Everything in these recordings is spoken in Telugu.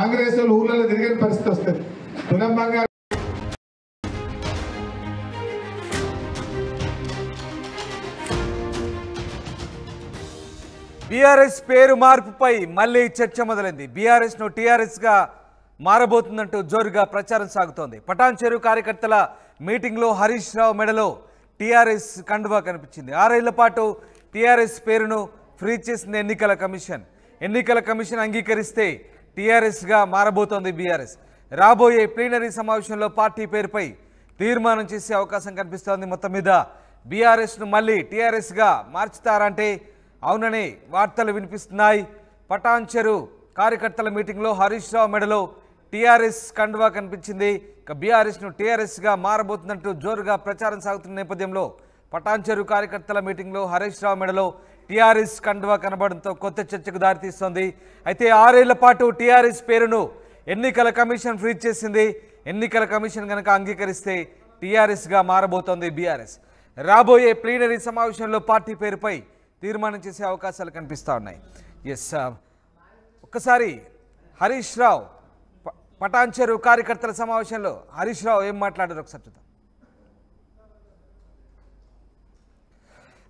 కాంగ్రెస్ వాళ్ళు ఊళ్ళలో తిరిగిన పరిస్థితి వస్తుంది. తులం బంగారం బీఆర్ఎస్ పేరు మార్పుపై మళ్లీ చర్చ మొదలైంది. బీఆర్ఎస్ ను టీఆర్ఎస్ గా మారబోతుందంటూ జోరుగా ప్రచారం సాగుతోంది. పటాన్ చెరువు కార్యకర్తల మీటింగ్ లో హరీష్ రావు మెడలో టీఆర్ఎస్ కండువా కనిపించింది. 6 ఏళ్ల పాటు టీఆర్ఎస్ పేరును ఫ్రీజ్ చేసింది ఎన్నికల కమిషన్. ఎన్నికల కమిషన్ అంగీకరిస్తే టీఆర్ఎస్ గా మారబోతోంది బీఆర్ఎస్. రాబోయే ప్లీనరీ సమావేశంలో పార్టీ పేరుపై తీర్మానం చేసే అవకాశం కనిపిస్తోంది. మొత్తం మీద బీఆర్ఎస్ ను మళ్ళీ టీఆర్ఎస్ గా మార్చుతారంటే అవుననే వార్తలు వినిపిస్తున్నాయి. పటాన్ చెరువు కార్యకర్తల మీటింగ్లో హరీష్ రావు మెడలో టీఆర్ఎస్ కండువా కనిపించింది. ఇక బీఆర్ఎస్ను టీఆర్ఎస్గా మారబోతుందంటూ జోరుగా ప్రచారం సాగుతున్న నేపథ్యంలో పటాన్ చెరువు కార్యకర్తల మీటింగ్లో హరీష్ రావు మెడలో టీఆర్ఎస్ కండువా కనబడంతో కొత్త చర్చకు దారితీస్తోంది. అయితే 6 ఏళ్ల పాటు టీఆర్ఎస్ పేరును ఎన్నికల కమిషన్ ఫ్రీజ్ చేసింది. ఎన్నికల కమిషన్ కనుక అంగీకరిస్తే టీఆర్ఎస్గా మారబోతోంది బీఆర్ఎస్. రాబోయే ప్లీనరీ సమావేశంలో పార్టీ పేరుపై తీర్మానం చేసే అవకాశాలు కనిపిస్తూ ఉన్నాయి. ఒక్కసారి హరీష్ రావు పటాన్ చెరువు కార్యకర్తల సమావేశంలో హరీష్ రావు ఏం మాట్లాడారు ఒకసారి చూద్దాం.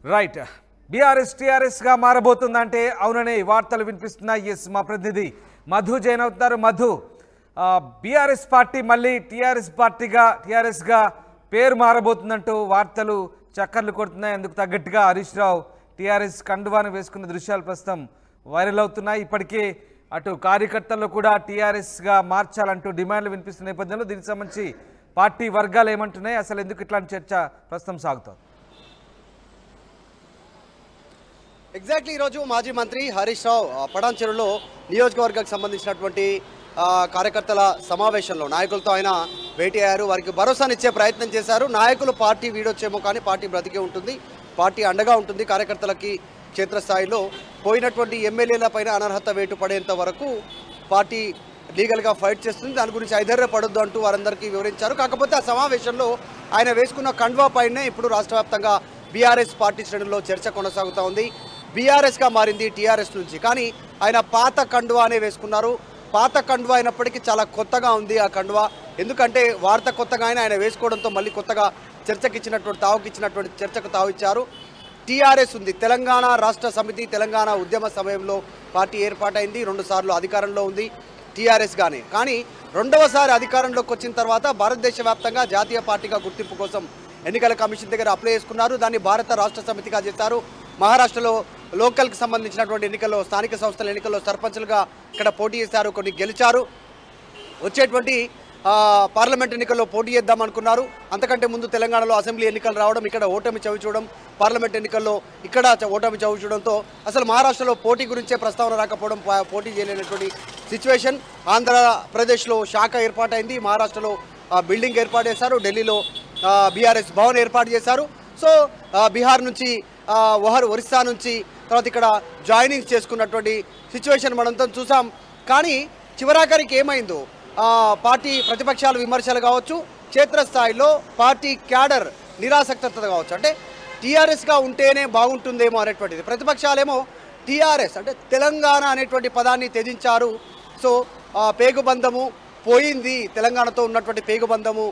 రైట్, బీఆర్ఎస్ టీఆర్ఎస్గా మారబోతుందంటే అవుననే వార్తలు వినిపిస్తున్నాయి. మా ప్రతినిధి మధు జైన్ అవుతున్నారు. మధు, బీఆర్ఎస్ పార్టీ మళ్ళీ టీఆర్ఎస్గా పేరు మారబోతుందంటూ వార్తలు చక్కర్లు కొడుతున్నాయి. అందుకు తగ్గట్టుగా హరీష్ రావు టీఆర్ఎస్ కండువాను వేసుకున్న దృశ్యాలు ప్రస్తుతం వైరల్ అవుతున్నాయి. ఇప్పటికే అటు కార్యకర్తల్లో కూడా టీఆర్ఎస్గా మార్చాలంటూ డిమాండ్లు వినిపిస్తున్న నేపథ్యంలో దీనికి సంబంధించి పార్టీ వర్గాలు ఏమంటున్నాయి, అసలు ఎందుకు ఇట్లాంటి చర్చ ప్రస్తుతం సాగుతోంది? ఎగ్జాక్ట్లీ ఈరోజు మాజీ మంత్రి హరీష్ రావు పటాన్ చెరువులో నియోజకవర్గానికి సంబంధించినటువంటి కార్యకర్తల సమావేశంలో నాయకులతో ఆయన భేటీ అయ్యారు. వారికి భరోసానిచ్చే ప్రయత్నం చేశారు. నాయకులు పార్టీ వీడొచ్చేమో కానీ పార్టీ బ్రతికే ఉంటుంది, పార్టీ అండగా ఉంటుంది, కార్యకర్తలకి క్షేత్రస్థాయిలో పోయినటువంటి ఎమ్మెల్యేల పైన అనర్హత వేటు పడేంత వరకు పార్టీ లీగల్గా ఫైట్ చేస్తుంది, దాని గురించి ఐధైర్యపడొద్దు అంటూ వారందరికీ వివరించారు. కాకపోతే ఆ సమావేశంలో ఆయన వేసుకున్న కండువా పైనే ఇప్పుడు రాష్ట్ర వ్యాప్తంగా బీఆర్ఎస్ పార్టీ శ్రేణుల్లో చర్చ కొనసాగుతూ ఉంది. బీఆర్ఎస్గా మారింది టీఆర్ఎస్ నుంచి, కానీ ఆయన పాత కండువానే వేసుకున్నారు. పాత కండువా అయినప్పటికీ చాలా కొత్తగా ఉంది ఆ కండువా. ఎందుకంటే వార్త కొత్తగా ఆయన వేసుకోవడంతో మళ్ళీ కొత్తగా తావుకిచ్చినటువంటి చర్చకు తావిచ్చారు. టీఆర్ఎస్ ఉంది, తెలంగాణ రాష్ట్ర సమితి, తెలంగాణ ఉద్యమ సమయంలో పార్టీ ఏర్పాటైంది. 2 సార్లు అధికారంలో ఉంది టీఆర్ఎస్గానే. కానీ 2వసారి అధికారంలోకి వచ్చిన తర్వాత భారతదేశ వ్యాప్తంగా జాతీయ పార్టీగా గుర్తింపు కోసం ఎన్నికల కమిషన్ దగ్గర అప్లై చేసుకున్నారు. దాన్ని భారత రాష్ట్ర సమితిగా చేశారు. మహారాష్ట్రలో లోకల్కి సంబంధించినటువంటి ఎన్నికల్లో, స్థానిక సంస్థల ఎన్నికల్లో సర్పంచ్లుగా ఇక్కడ పోటీ చేశారు, కొన్ని గెలిచారు. వచ్చేటువంటి పార్లమెంట్ ఎన్నికల్లో పోటీ చేద్దామనుకున్నారు. అంతకంటే ముందు తెలంగాణలో అసెంబ్లీ ఎన్నికలు రావడం, ఇక్కడ ఓటమి చవిచూడడం, పార్లమెంట్ ఎన్నికల్లో ఇక్కడ ఓటమి చవిచూడడంతో అసలు మహారాష్ట్రలో పోటీ గురించే ప్రస్తావన రాకపోవడం, పోటీ చేయలేనటువంటి సిచ్యువేషన్. ఆంధ్రప్రదేశ్లో శాఖ ఏర్పాటైంది, మహారాష్ట్రలో బిల్డింగ్ ఏర్పాటు చేశారు, ఢిల్లీలో బీఆర్ఎస్ భవన్ ఏర్పాటు చేశారు. సో బీహార్ నుంచి ఒరిస్సా నుంచి తర్వాత ఇక్కడ జాయినింగ్స్ చేసుకున్నటువంటి సిచ్యువేషన్ మనంతా చూసాం. కానీ చివరాఖరికి ఏమైందో పార్టీ ప్రతిపక్షాల విమర్శలు కావచ్చు, క్షేత్రస్థాయిలో పార్టీ క్యాడర్ నిరాసక్తత కావచ్చు, అంటే టీఆర్ఎస్గా ఉంటేనే బాగుంటుందేమో అనేటువంటిది. ప్రతిపక్షాలేమో టీఆర్ఎస్ అంటే తెలంగాణ అనేటువంటి పదాన్ని త్యజించారు. సో పేగుబంధము పోయింది, తెలంగాణతో ఉన్నటువంటి పేగుబంధము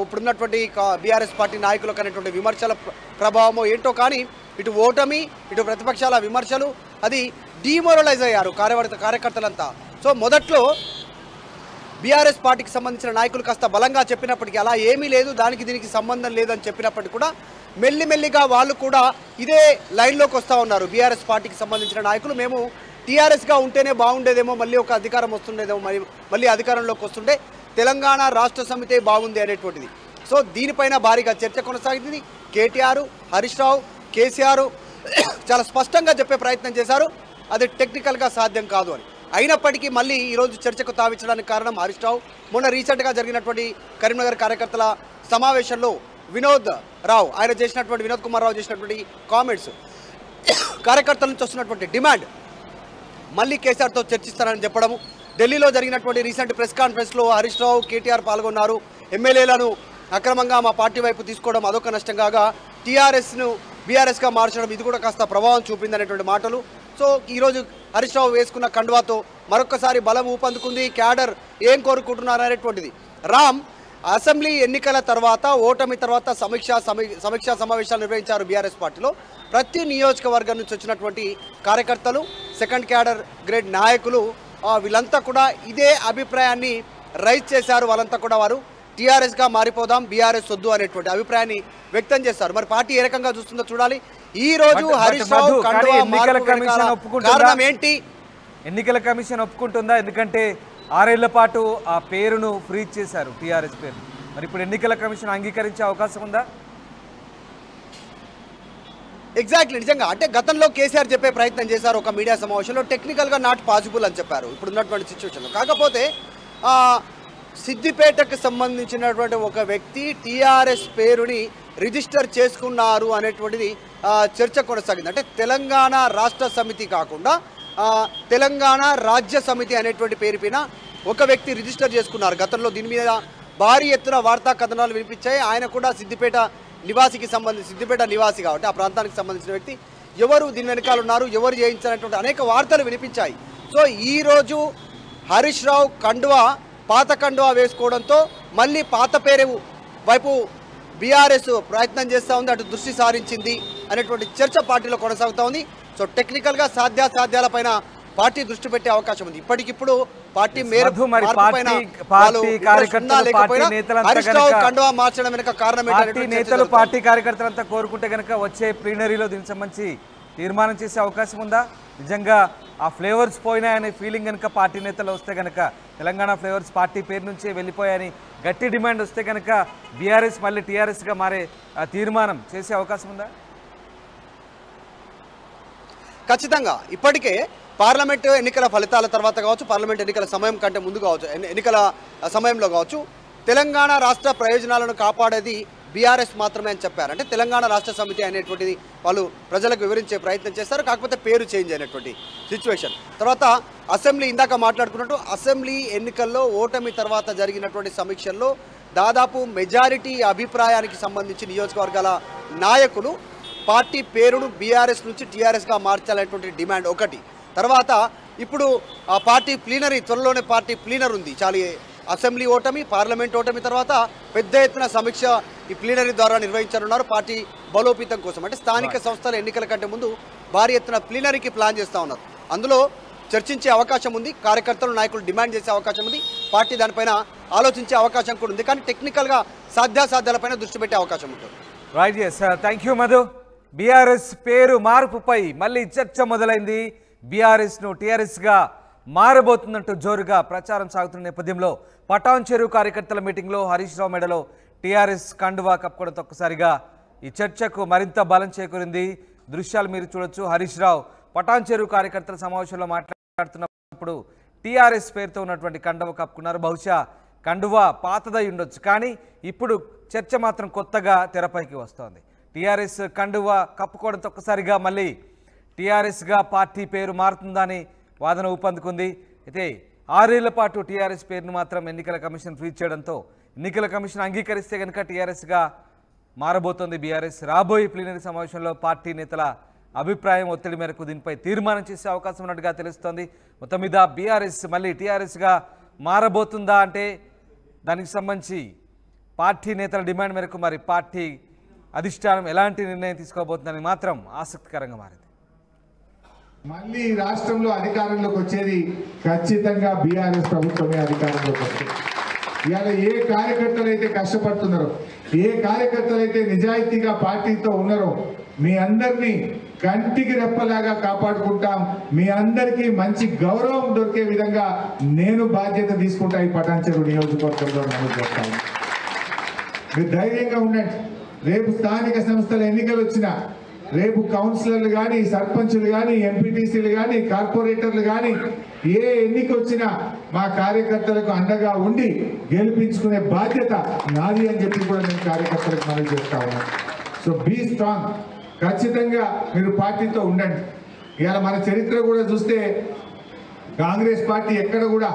ఇప్పుడున్నటువంటి బీఆర్ఎస్ పార్టీ నాయకులకు అనేటువంటి విమర్శల ప్రభావమో ఏంటో, కానీ ఇటు ఓటమి ఇటు ప్రతిపక్షాల విమర్శలు అది డీమోరలైజ్ అయ్యారు కార్యకర్తలంతా. సో మొదట్లో బీఆర్ఎస్ పార్టీకి సంబంధించిన నాయకులు కాస్త బలంగా చెప్పినప్పటికీ అలా ఏమీ లేదు, దానికి దీనికి సంబంధం లేదని చెప్పినప్పటికీ కూడా మెల్లిమెల్లిగా వాళ్ళు కూడా ఇదే లైన్లోకి వస్తూ ఉన్నారు. బీఆర్ఎస్ పార్టీకి సంబంధించిన నాయకులు మేము టీఆర్ఎస్గా ఉంటేనే బాగుండేదేమో, మళ్ళీ ఒక అధికారం వస్తుండేదేమో, మళ్ళీ అధికారంలోకి వస్తుంటే తెలంగాణ రాష్ట్ర సమితే బాగుంది అనేటువంటిది. సో దీనిపైన భారీగా చర్చ కొనసాగింది. కేటీఆర్, హరీష్ రావు, కేసీఆర్ చాలా స్పష్టంగా చెప్పే ప్రయత్నం చేశారు, అది టెక్నికల్గా సాధ్యం కాదు అని. అయినప్పటికీ మళ్ళీ ఈరోజు చర్చకు తావించడానికి కారణం హరీష్ రావు. మొన్న రీసెంట్గా జరిగినటువంటి కరీంనగర్ కార్యకర్తల సమావేశంలో వినోద్ కుమార్ రావు చేసినటువంటి కామెంట్స్, కార్యకర్తల నుంచి వస్తున్నటువంటి డిమాండ్ మళ్ళీ కేసీఆర్తో చర్చిస్తారని చెప్పడము. ఢిల్లీలో జరిగినటువంటి రీసెంట్ ప్రెస్ కాన్ఫరెన్స్లో హరీష్ రావు, కేటీఆర్ పాల్గొన్నారు. ఎమ్మెల్యేలను అక్రమంగా మా పార్టీ వైపు తీసుకోవడం అదొక నష్టం కాగా టీఆర్ఎస్ను బీఆర్ఎస్గా మార్చడం ఇది కూడా కాస్త ప్రభావం చూపిందనేటువంటి మాటలు. సో ఈరోజు హరీష్ రావు వేసుకున్న కండువాతో మరొకసారి బలం ఊపందుకుంది. క్యాడర్ ఏం కోరుకుంటున్నారు అనేటువంటిది. రామ్, అసెంబ్లీ ఎన్నికల తర్వాత ఓటమి తర్వాత సమీక్షా సమావేశాలు నిర్వహించారు బీఆర్ఎస్ పార్టీలో. ప్రతి నియోజకవర్గం నుంచి వచ్చినటువంటి కార్యకర్తలు, సెకండ్ క్యాడర్ గ్రేడ్ నాయకులు వీళ్ళంతా కూడా ఇదే అభిప్రాయాన్ని రైజ్ చేశారు. వాళ్ళంతా కూడా వారు టీఆర్ఎస్గా మారిపోదాం, బీఆర్ఎస్ వద్దు అనేటువంటి అభిప్రాయాన్ని వ్యక్తం చేస్తారు. మరి పార్టీ ఏ రకంగా చూస్తుందో చూడాలి. ఈ రోజు హరీష్ రావు కారణం ఏంటి? ఎన్నికల కమిషన్ ఒప్పుకుంటుందా? ఎందుకంటే 6 ఏళ్ల పాటు ఆ పేరును ఫ్రీజ్ చేశారు, టీఆర్ఎస్ పేరు. మరి ఇప్పుడు ఎన్నికల కమిషన్ అంగీకరించే అవకాశం ఉందా? ఎగ్జాక్ట్లీ, నిజంగా అంటే గతంలో కేసీఆర్ చెప్పే ప్రయత్నం చేశారు ఒక మీడియా సమావేశంలో, టెక్నికల్గా నాట్ పాసిబుల్ అని చెప్పారు ఇప్పుడు ఉన్నటువంటి సిచ్యువేషన్లో. కాకపోతే సిద్దిపేటకు సంబంధించినటువంటి ఒక వ్యక్తి టీఆర్ఎస్ పేరుని రిజిస్టర్ చేసుకున్నారు అనేటువంటిది చర్చ కొనసాగింది. అంటే తెలంగాణ రాష్ట్ర సమితి కాకుండా తెలంగాణ రాజ్య సమితి అనేటువంటి పేరు పైన ఒక వ్యక్తి రిజిస్టర్ చేసుకున్నారు గతంలో. దీని మీద భారీ ఎత్తున వార్తా కథనాలు వినిపించాయి. ఆయన కూడా సిద్దిపేట నివాసి కాబట్టి ఆ ప్రాంతానికి సంబంధించిన వ్యక్తి. ఎవరు దీని వెనకాల ఉన్నారు, ఎవరు చేయించారనేటువంటి అనేక వార్తలు వినిపించాయి. సో ఈరోజు హరీష్ రావు పాత కండువా వేసుకోవడంతో మళ్ళీ పాత పేరు వైపు బీఆర్ఎస్ ప్రయత్నం చేస్తూ ఉంది, అటు దృష్టి సారించింది అనేటువంటి చర్చ పార్టీలో కొనసాగుతూ ఉంది. సో టెక్నికల్గా సాధ్యాసాధ్యాలపైన పార్టీ దృష్టి పెట్టే అవకాశం ఉంది. ఇప్పటికిప్పుడు పార్టీ నేతలు పార్టీ కార్యకర్తలంతా కోరుకుంటే కనుక వచ్చే ప్లీనరీలో దీనికి సంబంధించి తీర్మానం చేసే అవకాశం ఉందా? నిజంగా ఆ ఫ్లేవర్స్ పోయినాయనే ఫీలింగ్ కనుక పార్టీ నేతలు వస్తే కనుక, తెలంగాణ ఫ్లేవర్స్ పార్టీ పేరు నుంచే వెళ్ళిపోయాయని గట్టి డిమాండ్ వస్తే కనుక బీఆర్ఎస్ మళ్ళీ టీఆర్ఎస్గా మారే తీర్మానం చేసే అవకాశం ఉందా? ఖచ్చితంగా. ఇప్పటికే పార్లమెంట్ ఎన్నికల ఫలితాల తర్వాత కావచ్చు, పార్లమెంట్ ఎన్నికల సమయం కంటే ముందు కావచ్చు, ఎన్నికల సమయంలో కావచ్చు, తెలంగాణ రాష్ట్ర ప్రయోజనాలను కాపాడేది బీఆర్ఎస్ మాత్రమే అని చెప్పారు. అంటే తెలంగాణ రాష్ట్ర సమితి అనేటువంటిది వాళ్ళు ప్రజలకు వివరించే ప్రయత్నం చేస్తారు. కాకపోతే పేరు చేంజ్ అయినటువంటి సిచ్యువేషన్. తర్వాత అసెంబ్లీ, ఇందాక మాట్లాడుకున్నట్టు అసెంబ్లీ ఎన్నికల్లో ఓటమి తర్వాత జరిగినటువంటి సమీక్షల్లో దాదాపు మెజారిటీ అభిప్రాయానికి సంబంధించి నియోజకవర్గాల నాయకులు పార్టీ పేరును బీఆర్ఎస్ నుంచి టీఆర్ఎస్గా మార్చాలనేటువంటి డిమాండ్ ఒకటి. తర్వాత ఇప్పుడు ఆ పార్టీ ప్లీనరీ, త్వరలోనే పార్టీ ప్లీనర్ ఉంది. చాలా అసెంబ్లీ ఓటమి, పార్లమెంట్ ఓటమి తర్వాత పెద్ద ఎత్తున సమీక్ష ఈ ప్లీనరీ ద్వారా నిర్వహించనున్నారు పార్టీ బలోపేతం కోసం. అంటే స్థానిక సంస్థల ఎన్నికల కంటే ముందు భారీ ఎత్తున ప్లీనరీకి ప్లాన్ చేస్తూ ఉన్నారు. అందులో చర్చించే అవకాశం ఉంది, కార్యకర్తలు నాయకులు డిమాండ్ చేసే అవకాశం ఉంది, పార్టీ దానిపైన ఆలోచించే అవకాశం కూడా ఉంది. కానీ టెక్నికల్గా సాధ్యాసాధ్యాలపైన దృష్టి పెట్టే అవకాశం ఉంటుంది. Right, yes, thank you Madhu. BRS పేరు మార్పుపై మళ్ళీ చర్చ మొదలైంది. బీఆర్ఎస్ను టీఆర్ఎస్గా మారబోతుందంటూ జోరుగా ప్రచారం సాగుతున్న నేపథ్యంలో పటాన్ చెరువు కార్యకర్తల మీటింగ్లో హరీష్ రావు మెడలో టీఆర్ఎస్ కండువా కప్పుకోవడంతో ఒక్కసారిగా ఈ చర్చకు మరింత బలం చేకూరింది. దృశ్యాలు మీరు చూడొచ్చు. హరీష్ రావు పటాన్ చెరువు కార్యకర్తల సమావేశంలో మాట్లాడుతున్నప్పుడు టీఆర్ఎస్ పేరుతో ఉన్నటువంటి కండువా కప్పుకున్నారు. బహుశా కండువా పాతదై ఉండొచ్చు, కానీ ఇప్పుడు చర్చ మాత్రం కొత్తగా తెరపైకి వస్తోంది. టీఆర్ఎస్ కండువా కప్పుకోవడంతో ఒక్కసారిగా మళ్ళీ టీఆర్ఎస్గా పార్టీ పేరు మారుతుందని వాదన ఊపందుకుంది. అయితే 6 ఏళ్ల పాటు టీఆర్ఎస్ పేరును మాత్రం ఎన్నికల కమిషన్ ఫ్రీజ్ చేయడంతో ఎన్నికల కమిషన్ అంగీకరిస్తే కనుక టీఆర్ఎస్గా మారబోతోంది బీఆర్ఎస్. రాబోయే ప్లీనరీ సమావేశంలో పార్టీ నేతల అభిప్రాయం ఒత్తిడి మేరకు దీనిపై తీర్మానం చేసే అవకాశం ఉన్నట్టుగా తెలుస్తోంది. మొత్తం మీద బీఆర్ఎస్ మళ్ళీ టీఆర్ఎస్గా మారబోతుందా అంటే దానికి సంబంధించి పార్టీ నేతల డిమాండ్ మేరకు మరి పార్టీ అధిష్టానం ఎలాంటి నిర్ణయం తీసుకోబోతుందని మాత్రం ఆసక్తికరంగా మారింది. మళ్ళీ రాష్ట్రంలో అధికారంలోకి వచ్చేది ఖచ్చితంగా బీఆర్ఎస్ ప్రభుత్వమే అధికారంలోకి వస్తుంది. ఇవాళ ఏ కార్యకర్తలు అయితే కష్టపడుతున్నారో, ఏ కార్యకర్తలు అయితే నిజాయితీగా పార్టీతో ఉన్నారో మీ అందరినీ కంటికి రెప్పలాగా కాపాడుకుంటాం. మీ అందరికీ మంచి గౌరవం దొరికే విధంగా నేను బాధ్యత తీసుకుంటా. ఈ పటాన్ చెరువు నియోజకవర్గంలో నమోదు చేస్తాను. మీరు ధైర్యంగా ఉండండి. రేపు స్థానిక సంస్థల ఎన్నికలు వచ్చినా, రేపు కౌన్సిలర్లు కానీ, సర్పంచులు కానీ, ఎంపీటీసీలు కానీ, కార్పొరేటర్లు కానీ ఏ ఎన్నిక వచ్చినా మా కార్యకర్తలకు అండగా ఉండి గెలిపించుకునే బాధ్యత నాది అని చెప్పి కూడా నేను కార్యకర్తలకు మనవి చేస్తా ఉన్నాను. So be strong. ఖచ్చితంగా మీరు పార్టీతో ఉండండి. ఇవాళ మన చరిత్ర కూడా చూస్తే కాంగ్రెస్ పార్టీ ఎక్కడ కూడా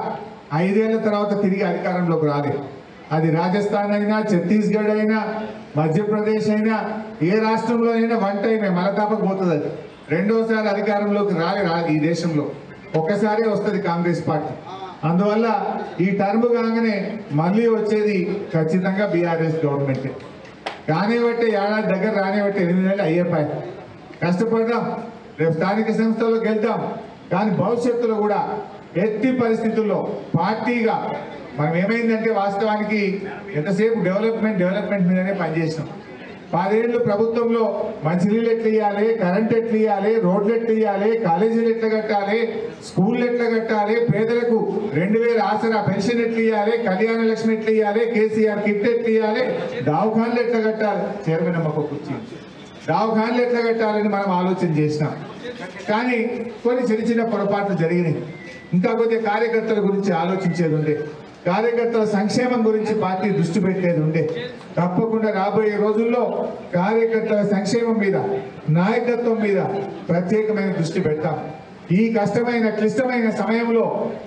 5 ఏళ్ల తర్వాత తిరిగి అధికారంలోకి రాలేదు. అది రాజస్థాన్ అయినా, ఛత్తీస్గఢ్ అయినా, మధ్యప్రదేశ్ అయినా, ఏ రాష్ట్రంలో అయినా వన్ టైమే మలతాపకు పోతుంది. అది రెండోసారి అధికారంలోకి రాదు ఈ దేశంలో. ఒక్కసారి వస్తుంది కాంగ్రెస్ పార్టీ. అందువల్ల ఈ టర్మ్ కాగానే మళ్ళీ వచ్చేది ఖచ్చితంగా బీఆర్ఎస్ గవర్నమెంట్. రానివ్వట్టే ఏడాది దగ్గర రానివ్వట్టే 8 నెలలు అయ్యేపాయి. కష్టపడదాం, రేపు స్థానిక సంస్థలకు వెళ్తాం. కానీ భవిష్యత్తులో కూడా ఎట్టి పరిస్థితుల్లో పార్టీగా మనం ఏమైందంటే వాస్తవానికి ఎంతసేపు డెవలప్మెంట్ మీదనే పనిచేసినాం. 10 ఏళ్ళు ప్రభుత్వంలో మంచినీళ్ళు ఎట్లా ఇవ్వాలి, కరెంట్ ఎట్లా ఇవ్వాలి, రోడ్లు ఎట్లా ఇవ్వాలి, కాలేజీలు ఎట్లా కట్టాలి, స్కూళ్ళు ఎట్లా కట్టాలి, పేదలకు 2000 ఆసరా పెన్షన్ ఎట్లా ఇవ్వాలి, కళ్యాణ లక్ష్మి ఎట్లా ఇవ్వాలి, కేసీఆర్ కిట్ ఎట్లా ఇవ్వాలి, దవాఖాన్లు ఎట్లా కట్టాలి, చైర్మన్ అమ్మకు కూర్చి దవాఖాన్లు ఎట్లా కట్టాలని మనం ఆలోచన చేసినాం. కానీ కొన్ని చిన్న పొరపాట్లు జరిగినాయి. ఇంకా కొద్దిగా కార్యకర్తల గురించి ఆలోచించేది ఉండే, కార్యకర్తల సంక్షేమం గురించి పార్టీ దృష్టి పెట్టేది ఉండే. తప్పకుండా రాబోయే రోజుల్లో కార్యకర్తల సంక్షేమం మీద, నాయకత్వం మీద ప్రత్యేకమైన దృష్టి పెడతాం. ఈ కష్టమైన క్లిష్టమైన సమయంలో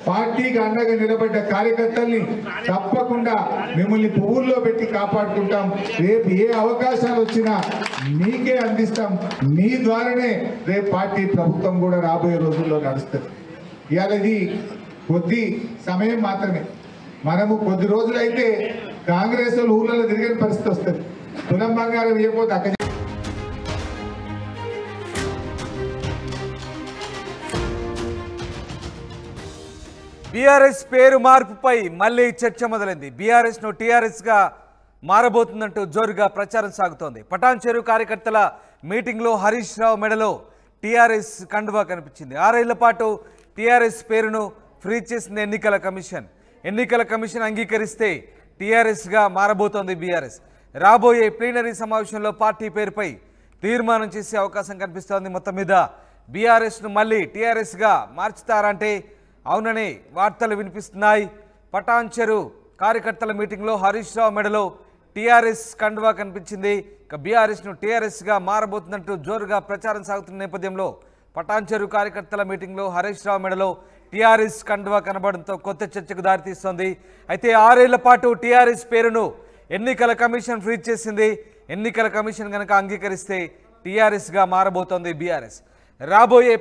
పార్టీకి అండగా నిలబడ్డ కార్యకర్తల్ని తప్పకుండా మిమ్మల్ని పువ్వుల్లో పెట్టి కాపాడుకుంటాం. రేపు ఏ అవకాశాలు వచ్చినా మీకే అందిస్తాం. మీ ద్వారానే రేపు పార్టీ ప్రభుత్వం కూడా రాబోయే రోజుల్లో నడుస్తుంది. ఇవాళ ఇది కొద్ది సమయం మాత్రమే. మనము కొద్ది రోజులైతే కాంగ్రెస్ వాళ్ళు ఊళ్ళలో తిరిగిన పరిస్థితి వస్తుంది. తులం బంగారం ఇవ్వకపోతే అక్కడ బీఆర్ఎస్ పేరు మార్పుపై మళ్ళీ చర్చ మొదలైంది. బీఆర్ఎస్ను టీఆర్ఎస్గా మారబోతుందంటూ జోరుగా ప్రచారం సాగుతోంది. పటాన్ చెరువు కార్యకర్తల మీటింగ్లో హరీష్ రావు మెడలో టీఆర్ఎస్ కండువా కనిపించింది. 6 ఏళ్ల పాటు టీఆర్ఎస్ పేరును ఫ్రీజ్ చేసింది ఎన్నికల కమిషన్. ఎన్నికల కమిషన్ అంగీకరిస్తే టీఆర్ఎస్గా మారబోతోంది బీఆర్ఎస్. రాబోయే ప్లీనరీ సమావేశంలో పార్టీ పేరుపై తీర్మానం చేసే అవకాశం కనిపిస్తోంది. మొత్తం మీద బీఆర్ఎస్ను మళ్ళీ టీఆర్ఎస్గా మార్చుతారంటే అవుననే వార్తలు వినిపిస్తున్నాయి. పటాన్ చెరువు కార్యకర్తల మీటింగ్లో హరీష్ రావు మెడలో టీఆర్ఎస్ కండువా కనిపించింది. ఇక బీఆర్ఎస్ను టీఆర్ఎస్గా మారబోతుందంటూ జోరుగా ప్రచారం సాగుతున్న నేపథ్యంలో పటాన్ చెరువు కార్యకర్తల మీటింగ్లో హరీష్ రావు మెడలో టీఆర్ఎస్ కండువా కనబడంతో కొత్త చర్చకు దారితీస్తోంది. అయితే 6 ఏళ్ల పాటు టీఆర్ఎస్ పేరును ఎన్నికల కమిషన్ ఫ్రీజ్ చేసింది. ఎన్నికల కమిషన్ కనుక అంగీకరిస్తే టీఆర్ఎస్గా మారబోతోంది బీఆర్ఎస్. రాబోయే